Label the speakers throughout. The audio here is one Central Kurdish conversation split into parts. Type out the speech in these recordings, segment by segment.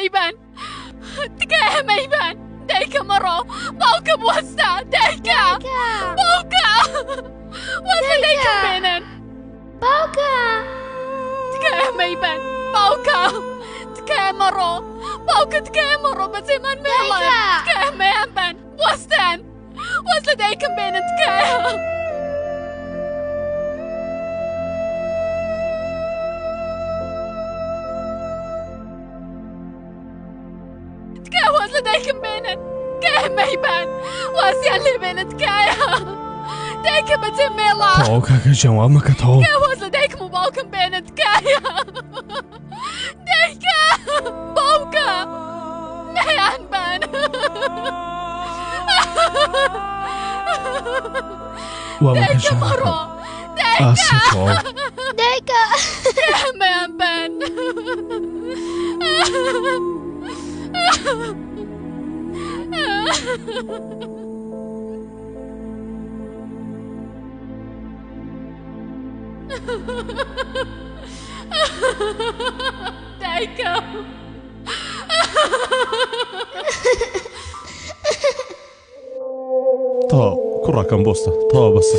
Speaker 1: مەیبەن تکایە مەیبەن دایکە مەڕۆ باوکە بوەستە دایکە باوکە وەستە دایکم بێنن
Speaker 2: باوکە
Speaker 1: تکایە مەیبەن باوکە تکایە مەڕۆ باوکە تکایە مەڕۆ بەجێمان مێڵە تکایە مەیان بەن وەستەن وەست لە دایکم بێنن تکایە واز لە دایکم بێنن تکایە مەیبەن وازیان لێ بێنن تکایە دایکە بەجێ مێڵە
Speaker 3: تەواو کاکە جەواب مەکەتەوە
Speaker 1: تکایە واز لە دایکم و باوکم بێنن تکایە دایکە باوکە مەیان بەن دایکە مەڕۆ
Speaker 3: ئاسەتەوە
Speaker 2: دایکە
Speaker 1: مەیان بەن دایکە
Speaker 4: تا کوڕەکەم بۆستە تەوا بەسە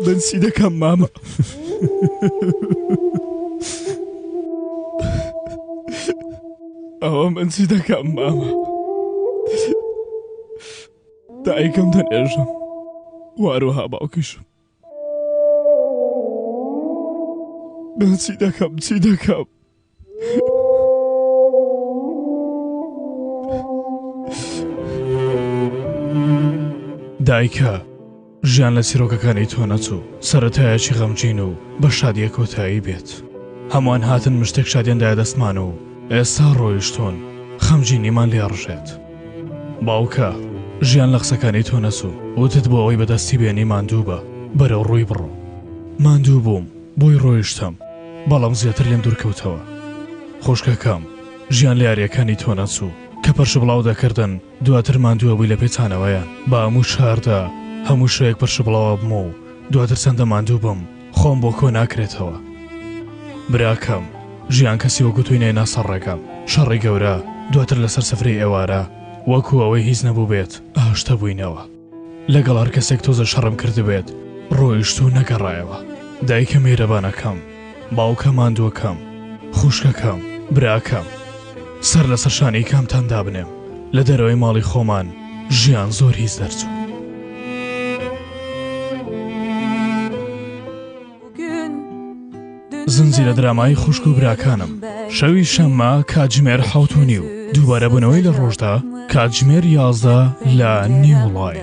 Speaker 3: بنسی دەکەم مامە ئەوە منچی دەکەم مامە دایکم دەنێژم واروها باوکیشم من چی دەکەم چی دەکەم دایکە ژیان لە چیرۆکەکانی تۆ نەچوو سەرەتایەکی غەمگین و بە شادیە کۆتایی بێت هەمووان هاتن مشتێک شادیاندایە دەستمان و ئێستا ڕۆیشتۆن خەمگینیمان لێڕژێت باوکە ژیان لە قسەکانی تۆ نەچوو وتت بۆ ئەوەی بەدەستی بێنی ماندوو بە بەرەو ڕووی بڕۆ ماندوو بووم بۆی ڕۆیشتم بەڵام زیاتر لێم دوورکەوتەوە خۆشکەکەم ژیان لە یاریەکانی تۆ نەچوو کە پەرش بڵاو دەکردن دواتر ماندووە بووی لە پێچانەوەیان بە هەموو شاردا هەموو شوەیەک پەرش بڵاوە بم و دواتر چەندە ماندوو بم خۆم بۆ کۆ ناکرێتەوە براکەم ژیان کەسی وەکو توی نێنا سەرڕێکم شەڕی گەورە دواتر لەسەر سەفرەی ئێوارە وەکو ئەوەی هیچ نەبوو بێت ئاشتە بووینەوە لەگەڵ هەر کەسێک تۆزە شەڕم کردبێت ڕۆیشت و نەگەڕایەوە دایکە میرەبانەکەم باوکە ماندووەکەم خوشکەکەم براکەم سەر لەسەر شانەی کامتان دابنێم لە دەرەوەی ماڵی خۆمان ژیان زۆر هیچ دەرچوو زنجیرە درامایی خوشک و براکانم شەوی شەممە کاتژمێر 7:30 و دووبارە بنەوەی لە ڕۆژدا کاتژمێر 11 لە نیوڵای